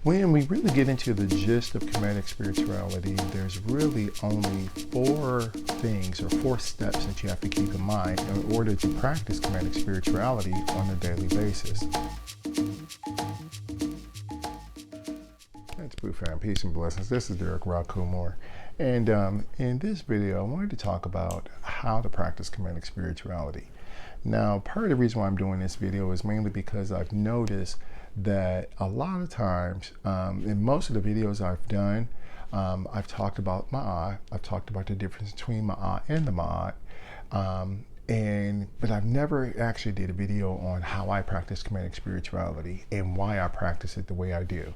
When we really get into the gist of Kemetic spirituality, there's really only four things or four steps that you have to keep in mind in order to practice Kemetic spirituality on a daily basis. That's Boo Fam. Peace and blessings. This is RauKhu. And in this video, I wanted to talk about how to practice Kemetic spirituality. Now, part of the reason why I'm doing this video is mainly because I've noticed that a lot of times, in most of the videos I've done, I've talked about Ma'at. I've talked about the difference between Ma'at and the Ma'at. But I've never actually did a video on how I practice Kemetic spirituality and why I practice it the way I do.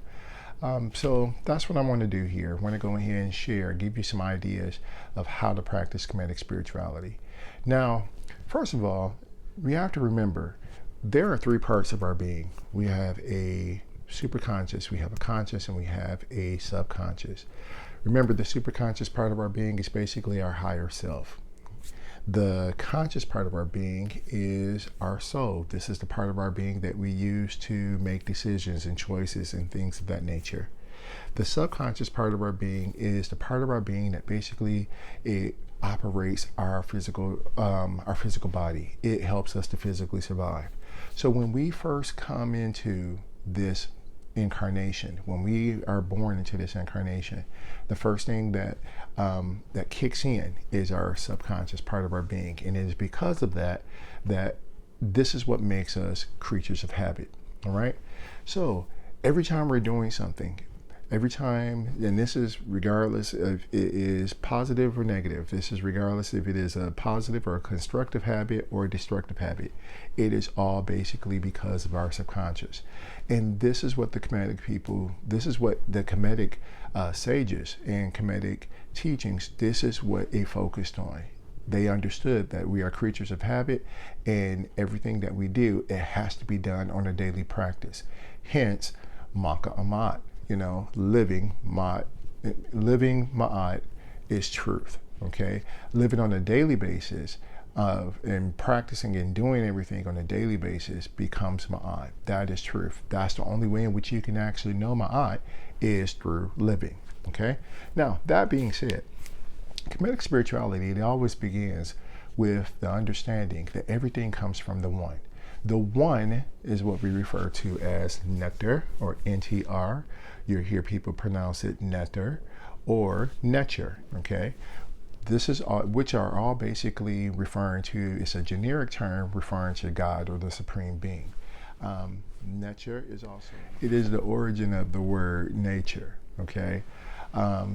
So that's what I want to do here. I want to go ahead and share, give you some ideas of how to practice Kemetic spirituality. Now, first of all, we have to remember there are three parts of our being. We have a superconscious, we have a conscious, and we have a subconscious. Remember, the superconscious part of our being is basically our higher self. The conscious part of our being is our soul. This is the part of our being that we use to make decisions and choices and things of that nature. The subconscious part of our being is the part of our being that basically it operates our physical body. It helps us to physically survive. So when we first come into this incarnation, when we are born into this incarnation, the first thing that kicks in is our subconscious part of our being, and it is because of that this is what makes us creatures of habit. All right. So every time we're doing something, every time, and this is regardless if it is positive or negative, this is regardless if it is a positive or a constructive habit or a destructive habit, it is all basically because of our subconscious. And this is what the Kemetic people, this is what the Kemetic sages and Kemetic teachings, this is what they focused on. They understood that we are creatures of habit, and everything that we do, it has to be done on a daily practice. Hence, Maka Amat. Living Ma'at is truth, okay? Living on a daily basis and practicing and doing everything on a daily basis becomes Ma'at. That is truth. That's the only way in which you can actually know Ma'at is through living, okay? Now, that being said, Kemetic spirituality, it always begins with the understanding that everything comes from the One. The One is what we refer to as nectar, or NTR. You hear people pronounce it nectar or nature, okay? This is all, which are all basically referring to, it's a generic term referring to God or the Supreme Being. Nature is also, it is the origin of the word nature, okay?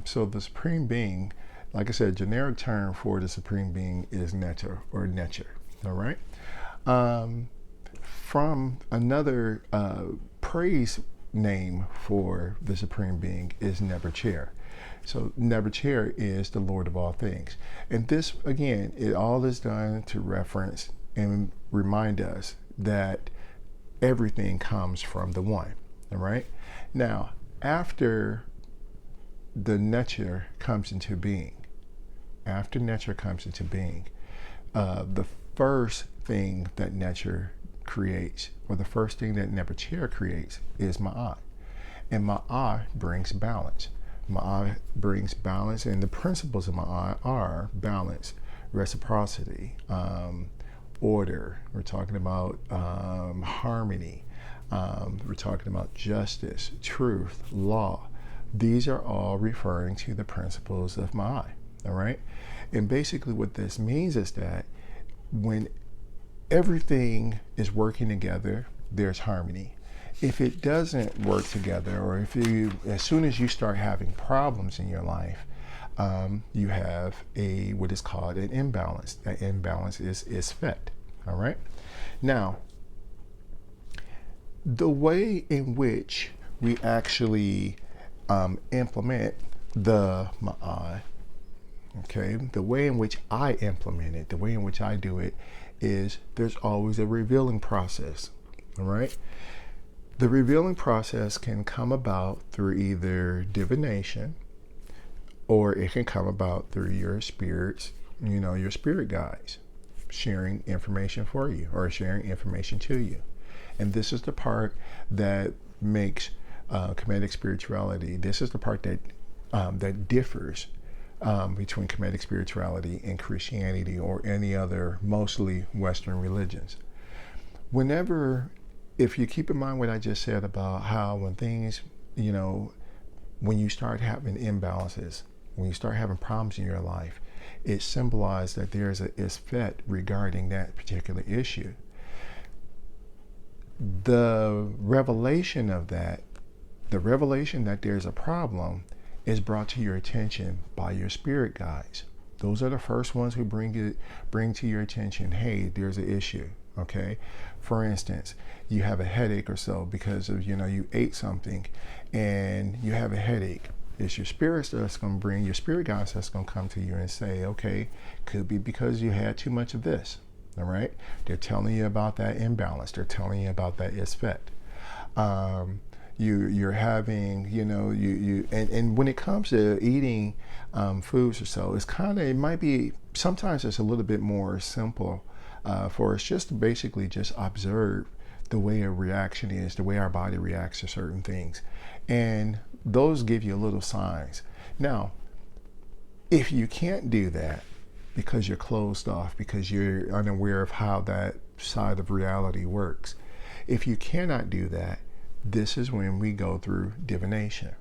So the Supreme Being, like I said, generic term for the Supreme Being is nectar or nature, all right? From another praise name for the Supreme Being is Nebuchadnezzar. So Nebuchadnezzar is the Lord of all things. And this, again, it all is done to reference and remind us that everything comes from the One, all right? Now, after the nature comes into being, the first thing that nature creates, or the first thing that Nebuchadnezzar creates, is Ma'at. And Ma'at brings balance. Ma'at brings balance, and the principles of Ma'at are balance, reciprocity, order. We're talking about harmony. We're talking about justice, truth, law. These are all referring to the principles of Ma'at, all right? And basically what this means is that when everything is working together, there's harmony. If it doesn't work together, or as soon as you start having problems in your life, you have what is called an imbalance. That imbalance is Isfet, all right? Now, the way in which we actually implement the Ma'at, okay, the way in which I implement it, the way in which I do it, is there's always a revealing process, all right? The revealing process can come about through either divination, or it can come about through your spirits, your spirit guides sharing information for you or sharing information to you. And this is the part that makes Kemetic spirituality, this is the part that that differs between Kemetic spirituality and Christianity or any other mostly Western religions. Whenever, if you keep in mind what I just said about how when things, when you start having imbalances, when you start having problems in your life, it symbolizes that there's a Isfet regarding that particular issue. The revelation of that, the revelation that there's a problem, is brought to your attention by your spirit guides. Those are the first ones who bring to your attention, hey, there's an issue. Okay, for instance, you have a headache or so because of you ate something and you have a headache. It's your spirits that's going to bring your spirit guides that's going to come to you and say, okay, could be because you had too much of this. All right, they're telling you about that imbalance. They're telling you about that Isfet. You're having, and when it comes to eating foods or so, it might be, sometimes it's a little bit more simple for us just to basically just observe the way a reaction is, the way our body reacts to certain things. And those give you little signs. Now, if you can't do that because you're closed off, because you're unaware of how that side of reality works, if you cannot do that, this is when we go through divination.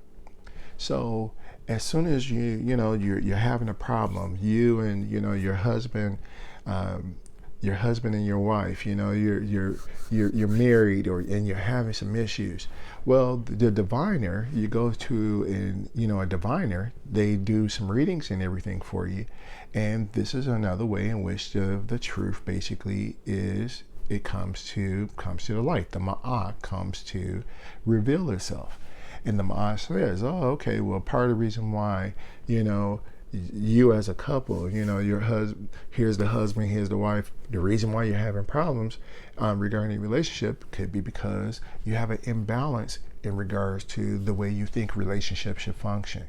So as soon as you're having a problem, you and your husband and your wife, you're married and you're having some issues. Well, the diviner you go to, and a diviner, they do some readings and everything for you, and this is another way in which the truth basically is. It comes to the light. The Ma'at comes to reveal itself. And the Ma'at says, oh, okay, well, part of the reason why, you as a couple, your husband, here's the husband, here's the wife, the reason why you're having problems regarding a relationship could be because you have an imbalance in regards to the way you think relationships should function.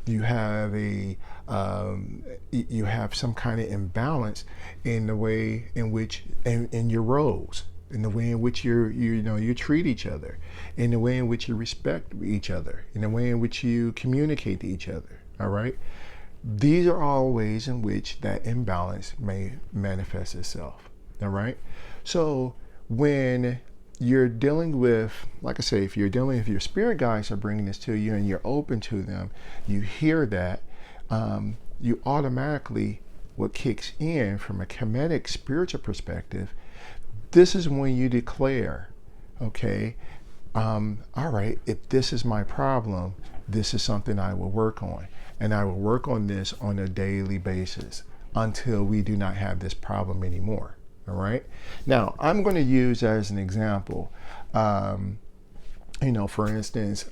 You have you have some kind of imbalance in the way in which, in your roles, in the way in which you treat each other, in the way in which you respect each other, in the way in which you communicate to each other. All right. These are all ways in which that imbalance may manifest itself. All right. So when you're dealing with, like I say, if your spirit guides are bringing this to you and you're open to them, you hear that, you automatically, what kicks in from a Kemetic spiritual perspective, this is when you declare, okay, all right, if this is my problem, this is something I will work on. And I will work on this on a daily basis until we do not have this problem anymore. All right. Now, I'm going to use as an example, for instance,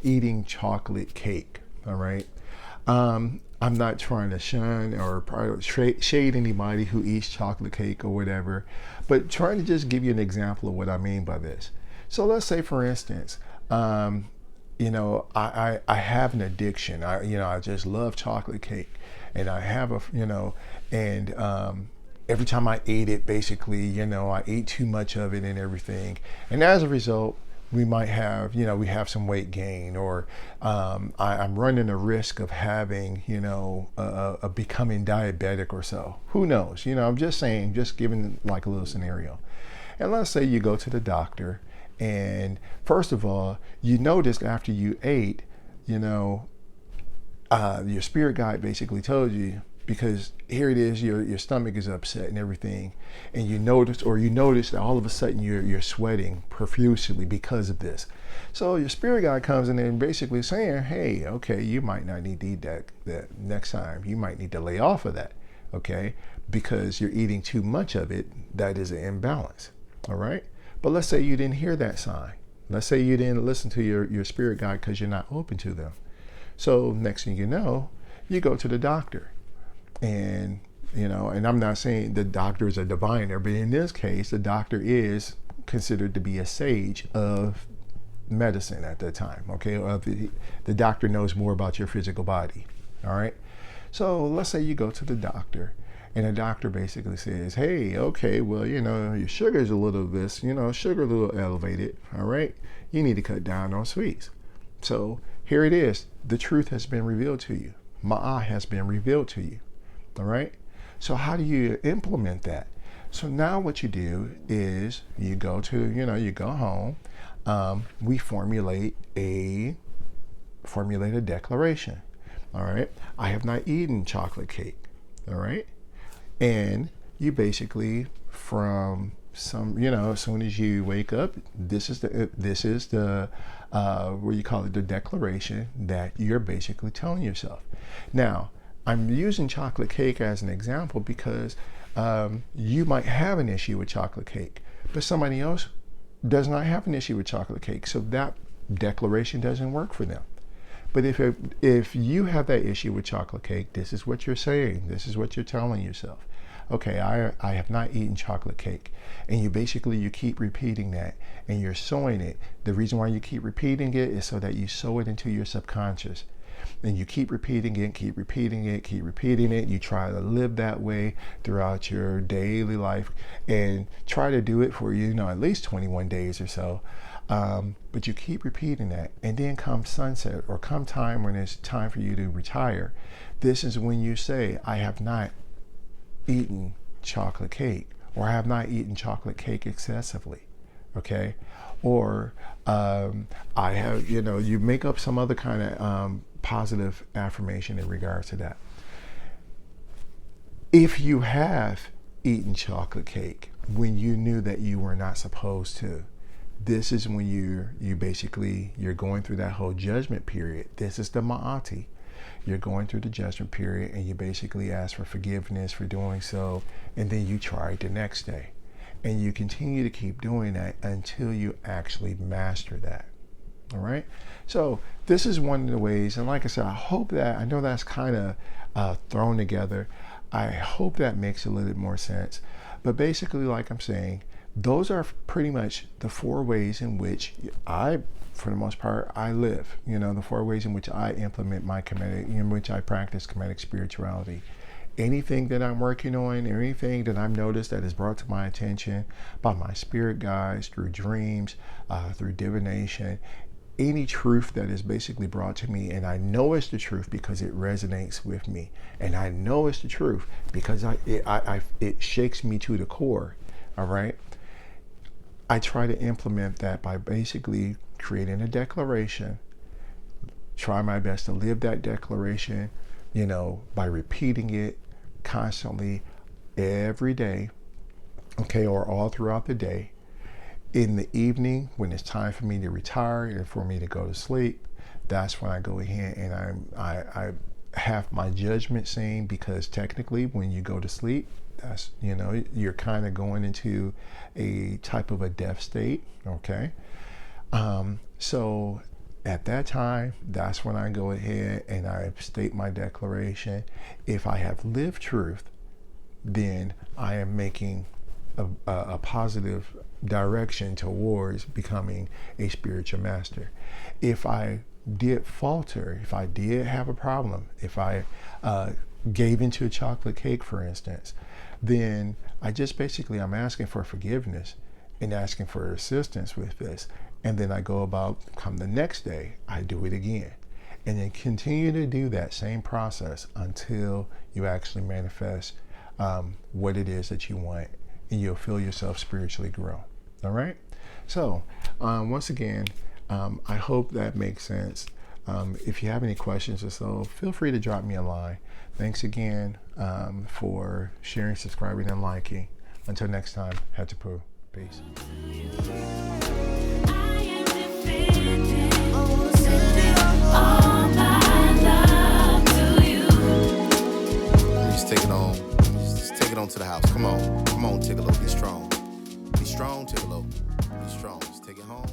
eating chocolate cake. All right. I'm not trying to shun or shade anybody who eats chocolate cake or whatever, but trying to just give you an example of what I mean by this. So let's say, for instance, I have an addiction. I just love chocolate cake, and I have every time I ate it, basically, I ate too much of it and everything. And as a result, we might have, we have some weight gain, or I'm running a risk of having, a becoming diabetic or so. Who knows? I'm just saying, just giving like a little scenario. And let's say you go to the doctor, and first of all, you noticed after you ate, your spirit guide basically told you, because here it is, your stomach is upset and everything, and you notice that all of a sudden you're sweating profusely because of this. So your spirit guide comes in and basically saying, hey, okay, you might not need to eat that next time. You might need to lay off of that, okay, because you're eating too much of it. That is an imbalance. All right. But let's say you didn't hear that sign. Let's say you didn't listen to your spirit guide because you're not open to them. So next thing you know, you go to the doctor. And, and I'm not saying the doctor is a diviner, but in this case, the doctor is considered to be a sage of medicine at that time. Okay. The doctor knows more about your physical body. All right. So let's say you go to the doctor, And the doctor basically says, hey, okay, well, your sugar's a little sugar a little elevated, all right? You need to cut down on sweets. So here it is. The truth has been revealed to you. Ma'ah has been revealed to you, all right? So how do you implement that? So now what you do is you go home. We formulate a declaration, all right? I have not eaten chocolate cake, all right? And you basically, from as soon as you wake up, this is the what you call it, the declaration that you're basically telling yourself. Now, I'm using chocolate cake as an example because you might have an issue with chocolate cake, but somebody else does not have an issue with chocolate cake, so that declaration doesn't work for them. But if you have that issue with chocolate cake, this is what you're saying. This is what you're telling yourself. Okay, I have not eaten chocolate cake. And you keep repeating that, and you're sowing it. The reason why you keep repeating it is so that you sow it into your subconscious. And you keep repeating it, keep repeating it, keep repeating it. You try to live that way throughout your daily life and try to do it for, at least 21 days or so. But you keep repeating that. And then come sunset or come time when it's time for you to retire, this is when you say, I have not eaten chocolate cake, or I have not eaten chocolate cake excessively. Okay. Or I have, you make up some other kind of positive affirmation in regards to that. If you have eaten chocolate cake when you knew that you were not supposed to, this is when you're going through that whole judgment period. This is the ma'ati. You're going through the judgment period, and you basically ask for forgiveness for doing so, and then you try it the next day. And you continue to keep doing that until you actually master that. All right. So this is one of the ways. And like I said, I know that's kind of thrown together. I hope that makes a little bit more sense. But basically, like I'm saying, those are pretty much the 4 ways in which for the most part, I live. The 4 ways in which I implement my Kemetic, in which I practice Kemetic spirituality. Anything that I'm working on, or anything that I've noticed that is brought to my attention by my spirit guides, through dreams, through divination, any truth that is basically brought to me, and I know it's the truth because it resonates with me, and I know it's the truth because it shakes me to the core. All right. I try to implement that by basically creating a declaration, try my best to live that declaration, by repeating it constantly every day, okay, or all throughout the day. In the evening, when it's time for me to retire and for me to go to sleep, that's when I go ahead and I have my judgment scene, because technically when you go to sleep, that's, you're kind of going into a type of a death state, okay? So at that time, that's when I go ahead and I state my declaration. If I have lived truth, then I am making a positive direction towards becoming a spiritual master. If I did falter, if I did have a problem, if I gave into a chocolate cake, for instance, then I'm asking for forgiveness and asking for assistance with this. And then I go about, come the next day, I do it again. And then continue to do that same process until you actually manifest what it is that you want, and you'll feel yourself spiritually grow. All right? So, once again, I hope that makes sense. If you have any questions or so, feel free to drop me a line. Thanks again for sharing, subscribing, and liking. Until next time, RauKhu. Peace. Just take it on to the house. Come on, Tickle. Be strong, Tickle. Be strong. Just take it home.